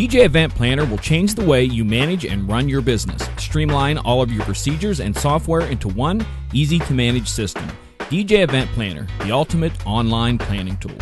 DJ Event Planner will change the way you manage and run your business. Streamline all of your procedures and software into one easy-to-manage system. DJ Event Planner, the ultimate online planning tool.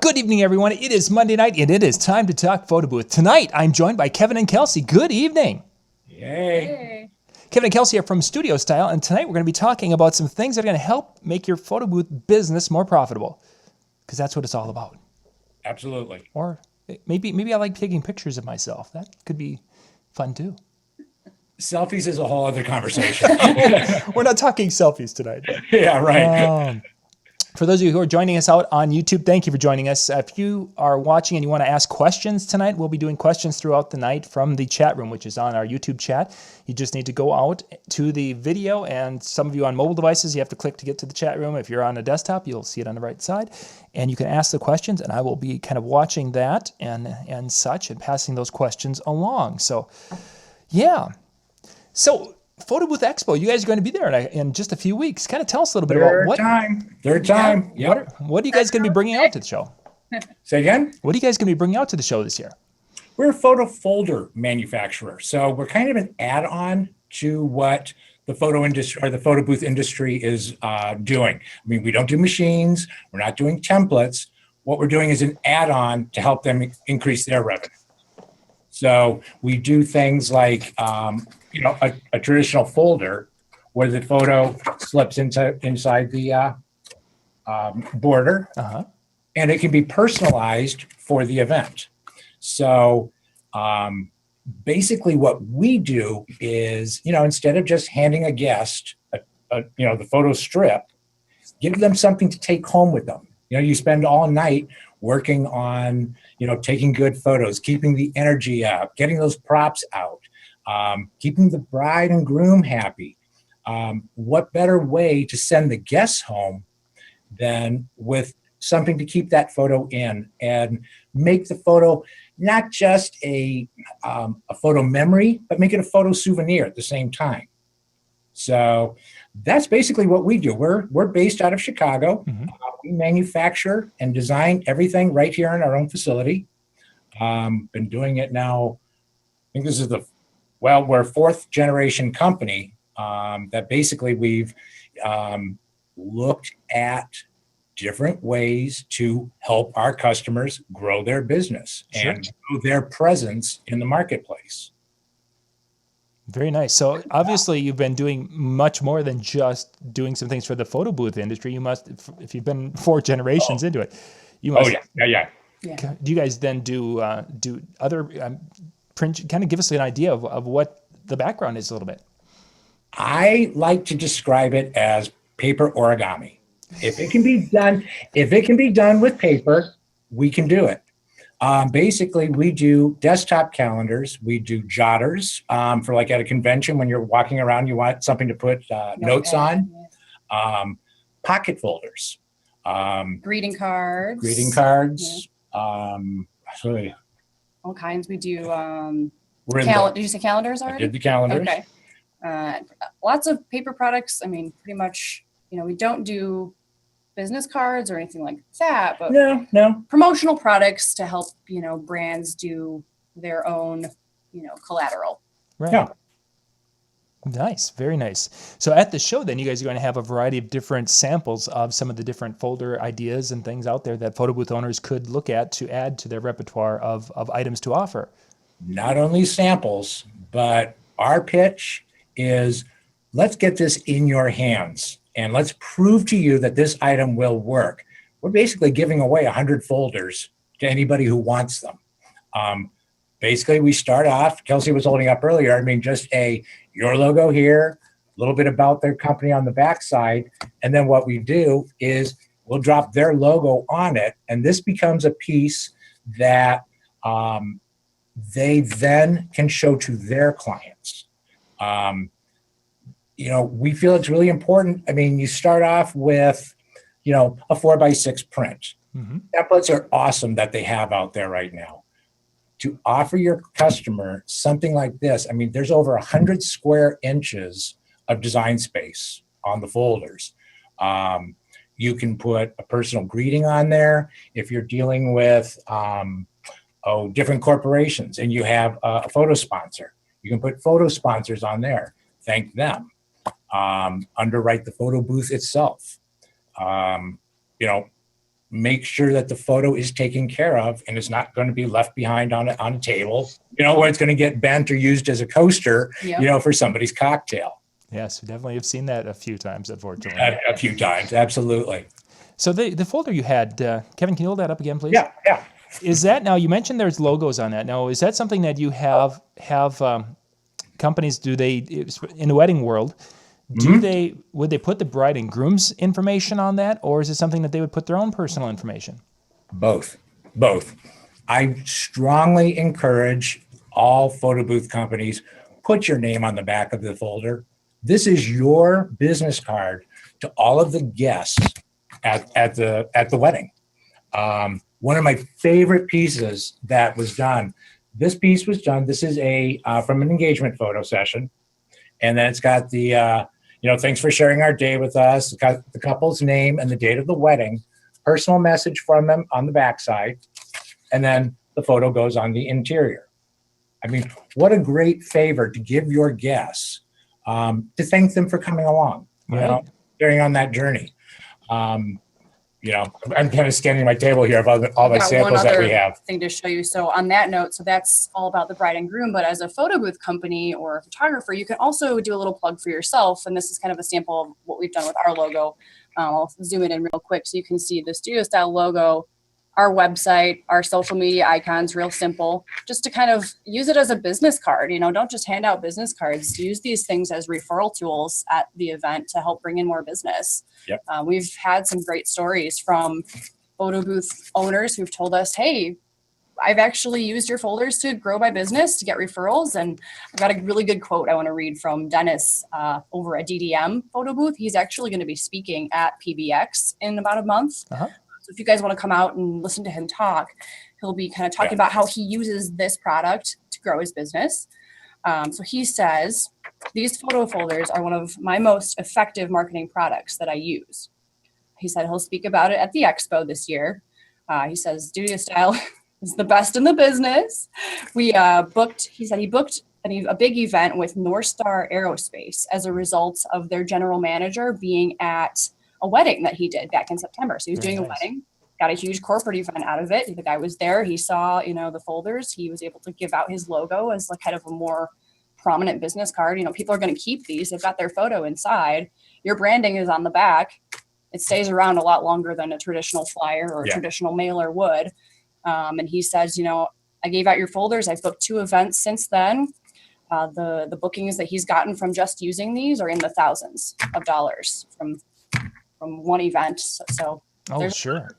Good evening, everyone. It is Monday night, and it is time to talk Photobooth. Tonight, I'm joined by Kevin and Kelsey. Good evening. Yay. Hey. Kevin and Kelsey are from StudioStyle, and tonight we're going to be talking about some things that are going to help make your Photobooth business more profitable, because that's what it's all about. Absolutely. Or maybe I like taking pictures of myself. That could be fun, too. Selfies is a whole other conversation. We're not talking selfies tonight. Yeah, right. For those of you who are joining us out on YouTube, thank you for joining us. If you are watching and you want to ask questions tonight, we'll be doing questions throughout the night from the chat room, which is on our YouTube chat. You just need to go out to the video, and some of you on mobile devices, you have to click to get to the chat room. If you're on a desktop, you'll see it on the right side, and you can ask the questions, and I will be kind of watching that and such and passing those questions along. So, yeah. So, Photobooth Expo, you guys are going to be there in just a few weeks. Kind of tell us a little bit about what... Third time. Yep. What are you guys going to be bringing out to the show? Say again? What are you guys going to be bringing out to the show this year? We're a photo folder manufacturer. So we're kind of an add-on to what the photo industry or the photo booth industry is doing. I mean, we don't do machines. We're not doing templates. What we're doing is an add-on to help them increase their revenue. So we do things like, a traditional folder where the photo slips inside the border, and it can be personalized for the event. So basically what we do is, instead of just handing a guest, the photo strip, give them something to take home with them. You spend all night working on, taking good photos, keeping the energy up, getting those props out, keeping the bride and groom happy. What better way to send the guests home than with something to keep that photo in and make the photo not just a photo memory, but make it a photo souvenir at the same time. So that's basically what we do. We're based out of Chicago. We manufacture and design everything right here in our own facility. Been doing it now. I think this is we're a fourth generation company that basically we've looked at different ways to help our customers grow their business and grow their presence in the marketplace. Very nice. So obviously you've been doing much more than just doing some things for the photo booth industry. You must, if you've been 4 generations into it, you must. Yeah. Do you guys then do other print? Kind of give us an idea of what the background is a little bit. I like to describe it as paper origami. If it can be done with paper, we can do it. Basically, we do desktop calendars. We do jotters for like at a convention when you're walking around, you want something to put notes on. Pocket folders. Greeting cards. Sorry. All kinds. We do. Did you say calendars already? I did the calendars. Okay. Lots of paper products. I mean, pretty much, we don't do business cards or anything like that, but no promotional products to help, brands do their own, collateral. Right. Yeah. Nice. Very nice. So at the show, then, you guys are going to have a variety of different samples of some of the different folder ideas and things out there that photo booth owners could look at to add to their repertoire of items to offer. Not only samples, but our pitch is, let's get this in your hands and let's prove to you that this item will work. We're basically giving away 100 folders to anybody who wants them. Basically, we start off, Kelsey was holding up earlier, just your logo here, a little bit about their company on the backside. And then what we do is we'll drop their logo on it. And this becomes a piece that they then can show to their clients. We feel it's really important. I mean, you start off with, a 4x6 print. Mm-hmm. Templates are awesome that they have out there right now. To offer your customer something like this, I mean, there's over 100 square inches of design space on the folders. You can put a personal greeting on there. If you're dealing with different corporations and you have a photo sponsor, you can put photo sponsors on there. Thank them. Underwrite the photo booth itself. Make sure that the photo is taken care of and it's not going to be left behind on a table, where it's going to get bent or used as a coaster, for somebody's cocktail. Yes, we definitely have seen that a few times, unfortunately. A few times, absolutely. So the folder you had, Kevin, can you hold that up again, please? Yeah. Is that, now you mentioned there's logos on that. Now, is that something that you have companies, do they, in the wedding world, would they put the bride and groom's information on that, or is it something that they would put their own personal information? Both. I strongly encourage all photo booth companies, put your name on the back of the folder. This is your business card to all of the guests at the wedding. One of my favorite pieces that was done, this piece was done, this is from an engagement photo session. And then it's got the, thanks for sharing our day with us. It's got the couple's name and the date of the wedding, personal message from them on the backside, and then the photo goes on the interior. I mean, what a great favor to give your guests, to thank them for coming along, during on that journey. I'm kind of scanning my table here of all my samples that we have. Thing to show you. So on that note, so that's all about the bride and groom, but as a photo booth company or a photographer, you can also do a little plug for yourself. And this is kind of a sample of what we've done with our logo. I'll zoom it in real quick so you can see the StudioStyle logo, our website, our social media icons, real simple, just to kind of use it as a business card. Don't just hand out business cards. Use these things as referral tools at the event to help bring in more business. Yep. We've had some great stories from photo booth owners who've told us, hey, I've actually used your folders to grow my business, to get referrals. And I've got a really good quote I want to read from Dennis over at DDM Photo Booth. He's actually going to be speaking at PBX in about a month. Uh-huh. So if you guys want to come out and listen to him talk, he'll be kind of talking about how he uses this product to grow his business. So he says, these photo folders are one of my most effective marketing products that I use. He said he'll speak about it at the expo this year. He says StudioStyle is the best in the business. He booked a big event with North Star Aerospace as a result of their general manager being at a wedding that he did back in September. So he was doing a wedding, got a huge corporate event out of it. The guy was there. He saw, the folders. He was able to give out his logo as like kind of a more prominent business card. People are going to keep these. They've got their photo inside. Your branding is on the back. It stays around a lot longer than a traditional flyer or a traditional mailer would. And he says, I gave out your folders. I've booked 2 events since then. The bookings that he's gotten from just using these are in the thousands of dollars from one event. So sure.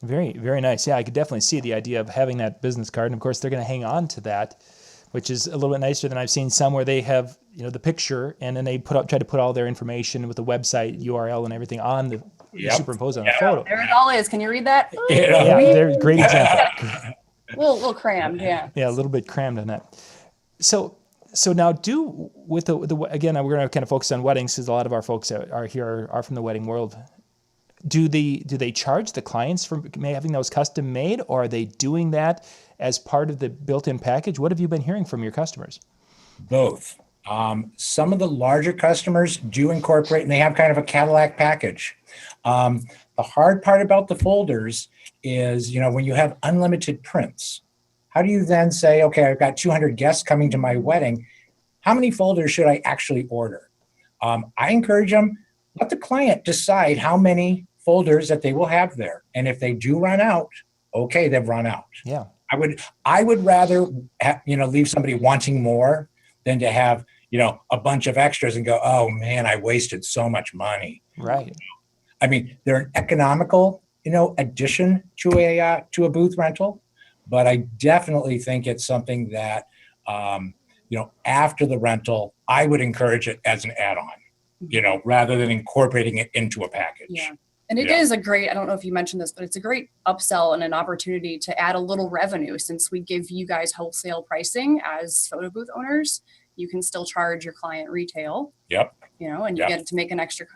Very, very nice. Yeah, I could definitely see the idea of having that business card. And of course, they're going to hang on to that, which is a little bit nicer than I've seen some where they have, the picture and then they try to put all their information with the website URL and everything on the superimposed on the photo. There it all is. Can you read that? Yeah, they're great example. A little crammed, yeah. Yeah, a little bit crammed on that. So now with the again, we're going to kind of focus on weddings because a lot of our folks that are here are from the wedding world. Do they charge the clients for having those custom made, or are they doing that as part of the built-in package? What have you been hearing from your customers? Both. Some of the larger customers do incorporate, and they have kind of a Cadillac package. The hard part about the folders is, when you have unlimited prints, how do you then say, okay, I've got 200 guests coming to my wedding. How many folders should I actually order? I encourage them, let the client decide how many folders that they will have there. And if they do run out, okay, they've run out. Yeah. I would rather leave somebody wanting more than to have, a bunch of extras and go, oh man, I wasted so much money. Right. I mean, they're an economical, addition to a booth rental, but I definitely think it's something that, after the rental, I would encourage it as an add-on, rather than incorporating it into a package. Yeah. And it is a great, I don't know if you mentioned this, but it's a great upsell and an opportunity to add a little revenue, since we give you guys wholesale pricing as photo booth owners. You can still charge your client retail. Yep. And you get to make an extra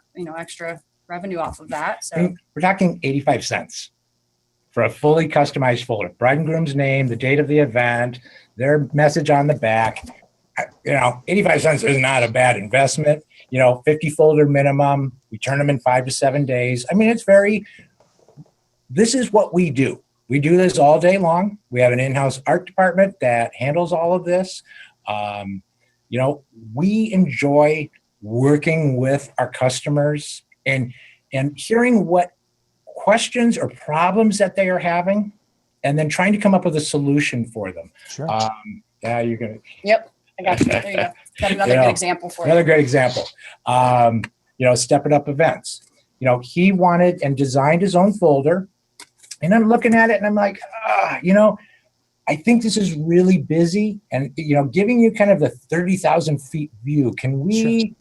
revenue off of that. So I mean, we're talking 85 cents for a fully customized folder, bride and groom's name, the date of the event, their message on the back. 85 cents is not a bad investment. 50 folder minimum. We turn them in 5 to 7 days. I mean, this is what we do. We do this all day long. We have an in-house art department that handles all of this. We enjoy working with our customers and hearing what questions or problems that they are having, and then trying to come up with a solution for them. Sure. You're going to. Yep. I got you. There you go. Got another good example for you. Another great example. Step It Up events. He wanted and designed his own folder, and I'm looking at it and I'm like, I think this is really busy, and giving you kind of the 30,000 feet view. Can we,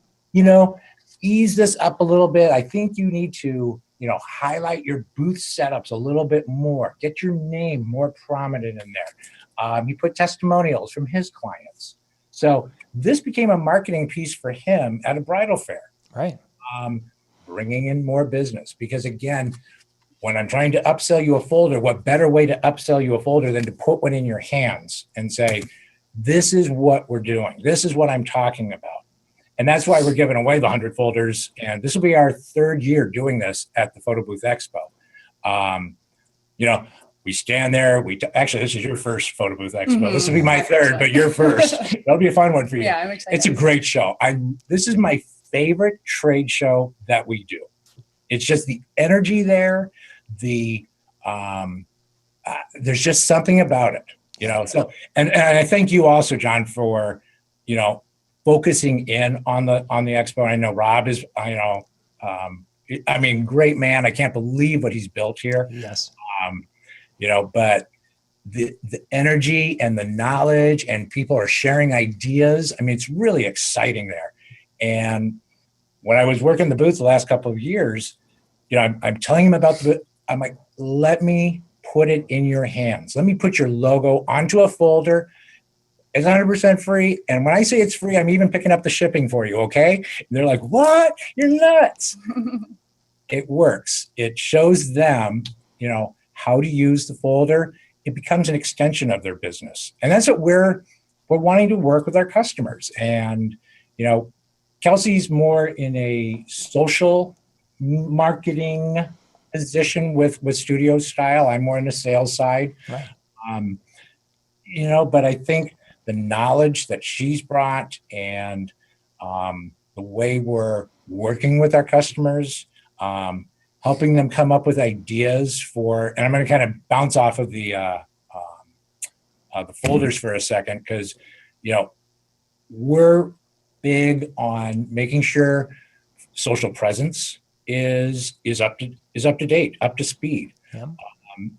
ease this up a little bit? I think you need to, highlight your booth setups a little bit more. Get your name more prominent in there. He put testimonials from his clients. So this became a marketing piece for him at a bridal fair. Right. Bringing in more business, because again, when I'm trying to upsell you a folder, what better way to upsell you a folder than to put one in your hands and say, this is what we're doing. This is what I'm talking about. And that's why we're giving away the 100 folders. And this will be our 3rd year doing this at the Photobooth Expo. We stand there. Actually, this is your first Photobooth Expo. Mm-hmm. This will be my 3rd, but your first. That'll be a fun one for you. Yeah, I'm excited. It's a great show. This is my favorite trade show that we do. It's just the energy there. There's just something about it, So, and I thank you also, John, for focusing in on the expo. I know Rob is, great man. I can't believe what he's built here. Yes. But the energy and the knowledge, and people are sharing ideas. It's really exciting there. And when I was working the booth the last couple of years, I'm telling him about the booth. I'm like, let me put it in your hands. Let me put your logo onto a folder. It's 100% free. And when I say it's free, I'm even picking up the shipping for you, okay? And they're like, what? You're nuts. It works. It shows them, how to use the folder. It becomes an extension of their business. And that's what we're wanting to work with our customers. And, Kelsey's more in a social marketing position with StudioStyle. I'm more in the sales side. Right. But I think the knowledge that she's brought and the way we're working with our customers, helping them come up with ideas and I'm going to kind of bounce off of the folders for a second, because, we're big on making sure social presence is up to date, up to speed. Yeah.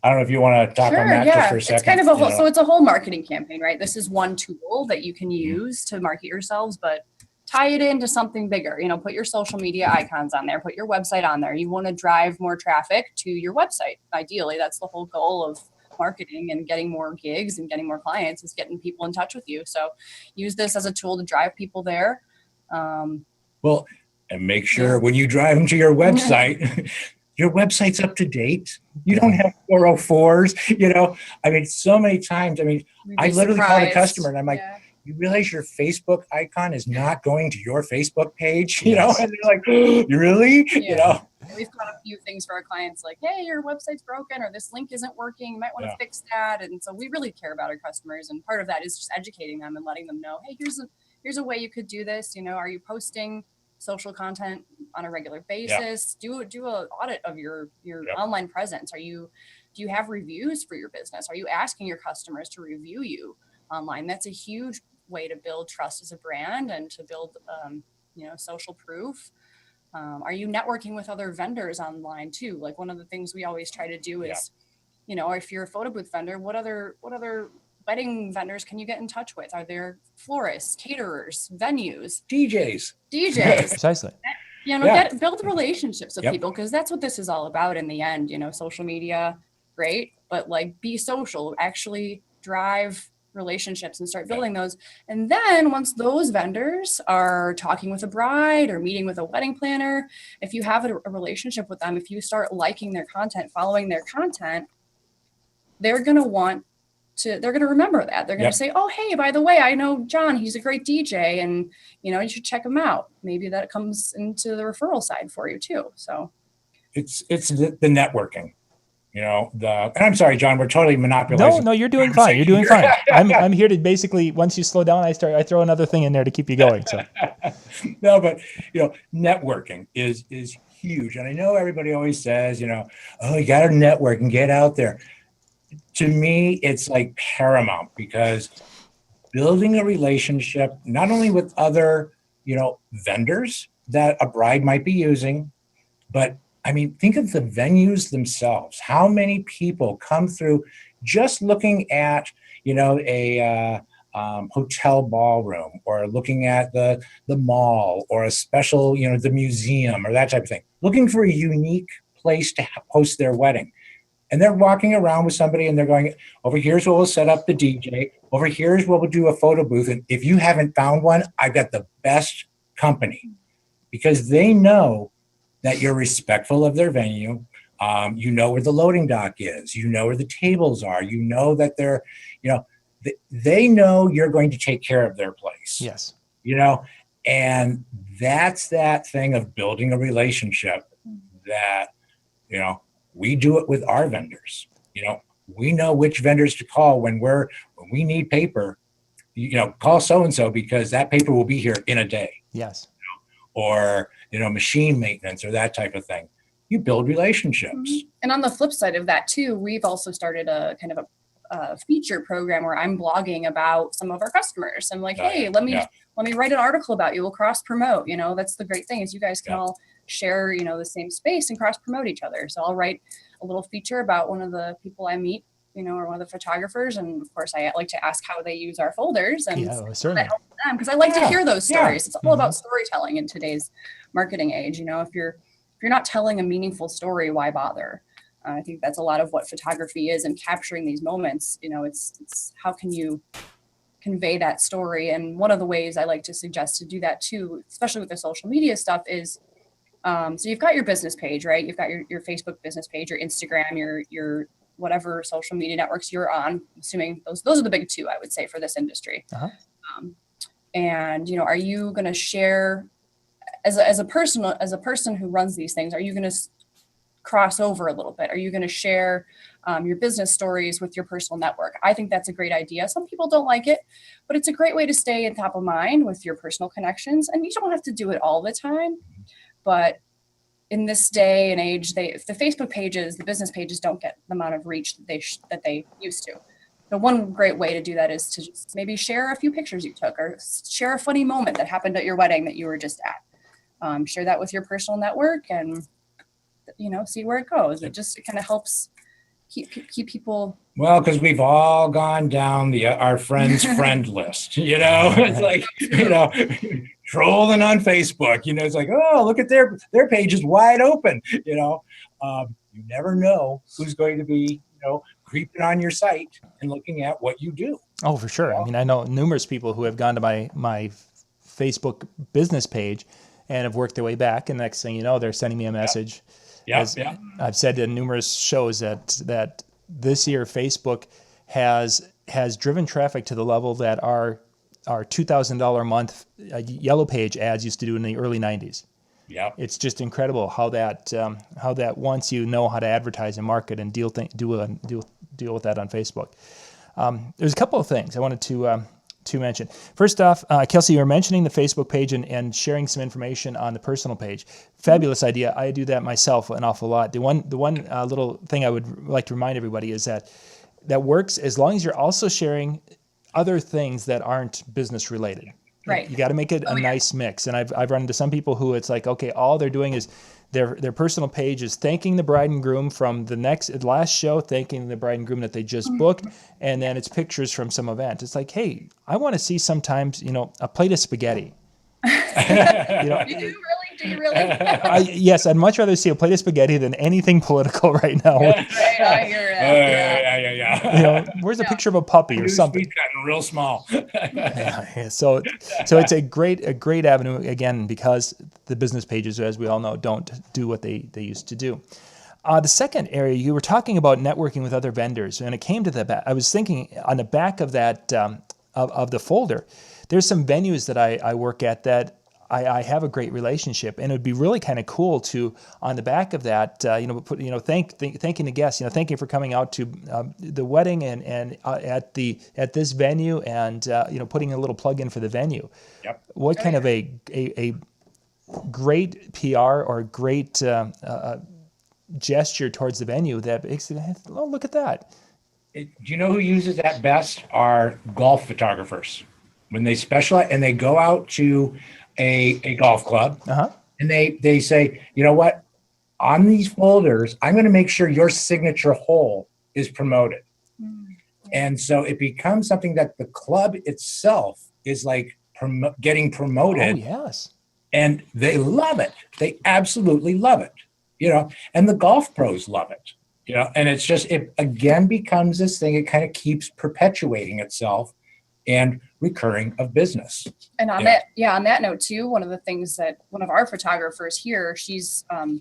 I don't know if you want to talk on that just for a second. It's kind of a whole, so it's a whole marketing campaign, right? This is one tool that you can use to market yourselves, but tie it into something bigger. Put your social media icons on there, put your website on there. You want to drive more traffic to your website. Ideally, that's the whole goal of marketing and getting more gigs and getting more clients, is getting people in touch with you. So use this as a tool to drive people there. And make sure when you drive them to your website, your website's up to date. You don't have 404s, so many times. I literally called a customer and I'm like, you realize your Facebook icon is not going to your Facebook page, Yes. And they're like, oh, you really? Yeah. We've got a few things for our clients like, hey, your website's broken, or this link isn't working. You might want to fix that. And so we really care about our customers. And part of that is just educating them and letting them know, hey, here's a way you could do this. Are you posting social content on a regular basis? Do an audit of your online presence. Do you have reviews for your business? Are you asking your customers to review you online? That's a huge way to build trust as a brand and to build social proof. Are you networking with other vendors online too? Like one of the things we always try to do is, if you're a photo booth vendor, what other wedding vendors can you get in touch with? Are there florists, caterers, venues, DJs? Precisely. Build relationships with people, because that's what this is all about in the end. Social media, great, but like be social, actually drive relationships and start building those. And then once those vendors are talking with a bride or meeting with a wedding planner, if you have a relationship with them, if you start liking their content, following their content, they're going to remember that. They're going to say, oh, hey, by the way, I know John, he's a great DJ, and you should check him out. Maybe that comes into the referral side for you too. So it's the networking. And I'm sorry, John, we're totally monopolizing. No, you're doing fine. You're doing fine. I'm here to basically, once you slow down, I throw another thing in there to keep you going. So no, but networking is huge. And I know everybody always says, oh, you got to network and get out there. To me, it's like paramount, because building a relationship, not only with other, vendors that a bride might be using, but I mean, think of the venues themselves. How many people come through just looking at, a hotel ballroom, or looking at the mall, or a special, the museum, or that type of thing, looking for a unique place to host their wedding. And they're walking around with somebody and they're going, over here's where we'll set up the DJ. Over here's where we'll do a photo booth. And if you haven't found one, I've got the best company, because they know that you're respectful of their venue. You know where the loading dock is. You know where the tables are. You know that they're, they know you're going to take care of their place. Yes. And that's that thing of building a relationship that, we do it with our vendors. We know which vendors to call when we need paper. Call so-and-so, because that paper will be here in a day. Yes. Or, machine maintenance or that type of thing. You build relationships. Mm-hmm. And on the flip side of that too, we've also started a kind of a feature program where I'm blogging about some of our customers. I'm like, hey, let me write an article about you. We'll cross promote. That's the great thing, is you guys can all share, the same space and cross promote each other. So I'll write a little feature about one of the people I meet, or one of the photographers. And of course I like to ask how they use our folders, and that helps them, because I like to hear those stories. It's all about storytelling in today's marketing age. If you're not telling a meaningful story, why bother? I think that's a lot of what photography is, and capturing these moments. It's how can you convey that story? And one of the ways I like to suggest to do that too, especially with the social media stuff, is so you've got your business page, right? You've got your Facebook business page, your Instagram, your whatever social media networks you're on. Assuming those are the big two, I would say, for this industry. Uh-huh. And are you going to share as a person who runs these things? Are you going to cross over a little bit? Are you going to share your business stories with your personal network? I think that's a great idea. Some people don't like it, but it's a great way to stay in top of mind with your personal connections. And you don't have to do it all the time. But in this day and age, the Facebook pages, the business pages don't get the amount of reach that they used to. So one great way to do that is to just maybe share a few pictures you took, or share a funny moment that happened at your wedding that you were just at. Share that with your personal network, and see where it goes. It kind of helps keep people. Well, because we've all gone down our friends' friend list. It's like trolling on Facebook. It's like, oh, look at their page is wide open. You never know who's going to be creeping on your site and looking at what you do. Oh, for sure. I mean, I know numerous people who have gone to my Facebook business page and have worked their way back, and next thing you know, they're sending me a message. I've said in numerous shows that this year Facebook has driven traffic to the level that our $2,000 a month Yellow Page ads used to do in the early 90s. Yeah, it's just incredible how that once you know how to advertise and market and deal with that on Facebook. There's a couple of things I wanted to mention. First off, Kelsey, you were mentioning the Facebook page and sharing some information on the personal page. Fabulous idea. I do that myself an awful lot. The one little thing I would like to remind everybody is that works as long as you're also sharing other things that aren't business related. Right. You got to make it a nice mix. And I've run into some people who it's like, okay, all they're doing is their personal page is thanking the bride and groom from the last show, thanking the bride and groom that they just booked, and then it's pictures from some event. It's like, hey, I want to see sometimes, a plate of spaghetti. Do you really? Yes, I'd much rather see a plate of spaghetti than anything political right now. Right, I hear it. Yeah. Where's a picture of a puppy or something? It's gotten real small. So it's a great avenue, again, because the business pages, as we all know, don't do what they used to do. The second area, you were talking about networking with other vendors, and it came to the back. I was thinking on the back of that of the folder, there's some venues that I work at that I have a great relationship, and it would be really kind of cool to, on the back of that, thanking the guests, thank you for coming out to the wedding and at this venue, and putting a little plug in for the venue. Yep. What kind of a great PR or great gesture towards the venue that makes it, oh, look at that. Do you know who uses that best? Are golf photographers. When they specialize and they go out to a golf club, and they say, you know what, on these folders, I'm going to make sure your signature hole is promoted. And so it becomes something that the club itself is like getting promoted. Oh, yes. And they love it. They absolutely love it, and the golf pros love it, and it's just, it again becomes this thing. It kind of keeps perpetuating itself and recurring of business. And on that note too, one of the things that one of our photographers here, she said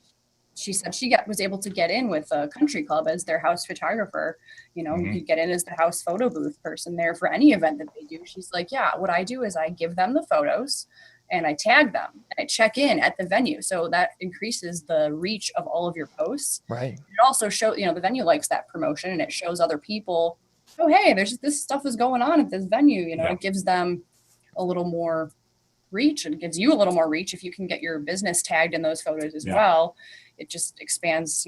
she was able to get in with a country club as their house photographer. You could get in as the house photo booth person there for any event that they do. She's like, yeah, what I do is I give them the photos and I tag them and I check in at the venue. So that increases the reach of all of your posts. Right. It also shows, the venue likes that promotion, and it shows other people, oh, hey, there's this stuff is going on at this venue. It gives them a little more reach, and gives you a little more reach if you can get your business tagged in those photos as well. It just expands,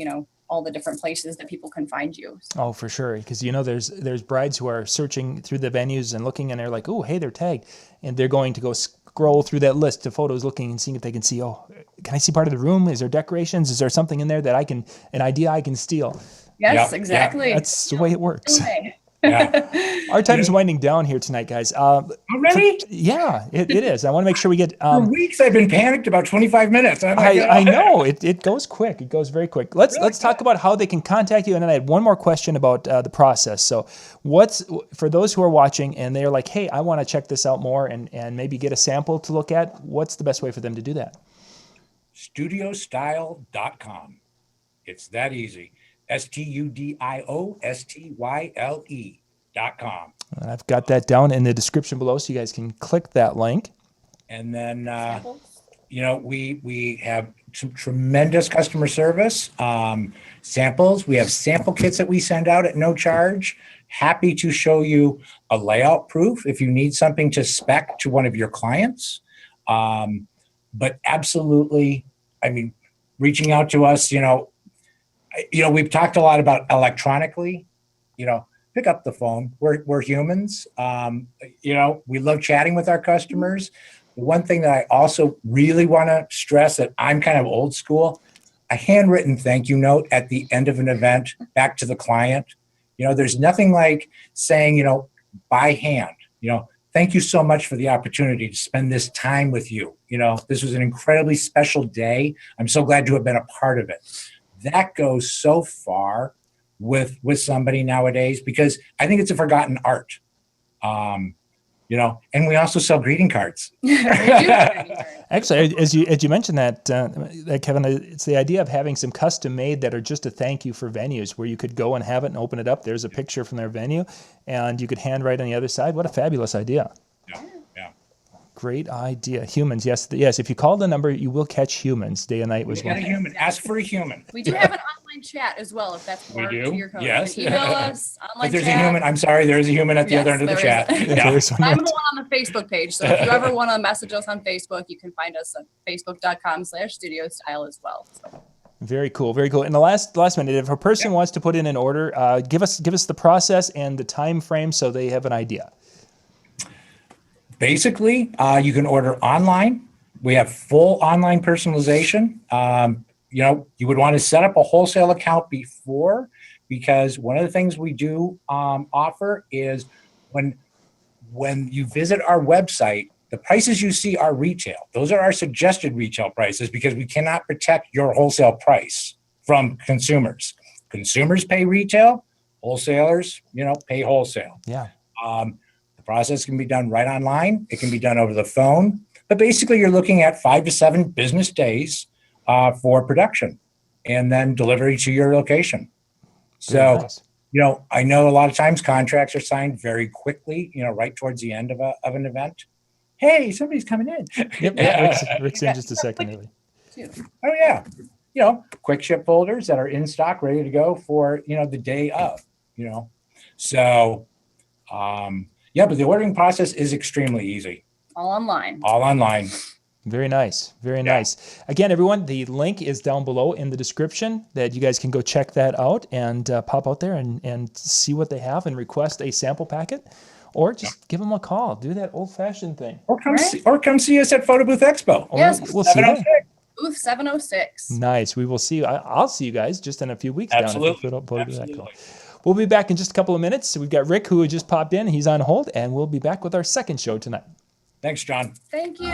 all the different places that people can find you. So. Oh, for sure. Because, there's brides who are searching through the venues and looking, and they're like, oh, hey, they're tagged. And they're going to go scroll through that list of photos, looking and seeing if they can see, oh, can I see part of the room? Is there decorations? Is there something in there that an idea I can steal? Yes, exactly. That's the way it works. Okay. Yeah. Our time is winding down here tonight, guys. Already? Yeah, it is. I want to make sure we get... For weeks I've been panicked about 25 minutes. I know. It goes quick. It goes very quick. Let's talk about how they can contact you. And then I had one more question about the process. So for those who are watching and they're like, hey, I want to check this out more and maybe get a sample to look at, what's the best way for them to do that? StudioStyle.com. It's that easy. StudioStyle.com. And I've got that down in the description below, so you guys can click that link. And then, we have some tremendous customer service, samples. We have sample kits that we send out at no charge. Happy to show you a layout proof if you need something to spec to one of your clients. But absolutely, reaching out to us, we've talked a lot about electronically, pick up the phone. We're humans. We love chatting with our customers. The one thing that I also really want to stress that I'm kind of old school, a handwritten thank you note at the end of an event back to the client. There's nothing like saying, by hand, thank you so much for the opportunity to spend this time with you. This was an incredibly special day. I'm so glad to have been a part of it. That goes so far with somebody nowadays, because I think it's a forgotten art. And we also sell greeting cards. Actually, as you mentioned that Kevin, it's the idea of having some custom made that are just a thank you for venues, where you could go and have it and open it up. There's a picture from their venue, and you could handwrite on the other side. What a fabulous idea! Yeah. Great idea. Humans, yes. If you call the number, you will catch humans. Day and night was one. A human. Ask for a human. We do have an online chat as well, if that's more to your code. Yes. Email us, online if there's chat. a human, I'm sorry, there is a human at the other end of the chat. I'm the one on the Facebook page. So if you ever want to message us on Facebook, you can find us at facebook.com/StudioStyle as well. So. Very cool. Very cool. And the last minute, if a person wants to put in an order, give us the process and the time frame so they have an idea. Basically, you can order online. We have full online personalization. You would want to set up a wholesale account before, because one of the things we do offer is when you visit our website, the prices you see are retail. Those are our suggested retail prices because we cannot protect your wholesale price from consumers. Consumers pay retail, wholesalers, pay wholesale. Yeah. The process can be done right online. It can be done over the phone. But basically, you're looking at 5 to 7 business days for production and then delivery to your location. Very So, nice. I know a lot of times contracts are signed very quickly, right towards the end of an event. Hey, somebody's coming in. Yep. Rick's in just a second. Haley. Oh, yeah. Quick ship folders that are in stock, ready to go for, the day of, So, but the ordering process is extremely easy. All online. All online. Very nice. Very nice. Again, everyone, the link is down below in the description that you guys can go check that out and pop out there and see what they have and request a sample packet, or just give them a call. Do that old-fashioned thing. Or come see us at Photobooth Expo. Yes. We'll see you. Booth 706. Nice. We will see you. I'll see you guys just in a few weeks. Absolutely. Down at Absolutely. We'll be back in just a couple of minutes. We've got Rick, who just popped in. He's on hold, and we'll be back with our second show tonight. Thanks, John. Thank you.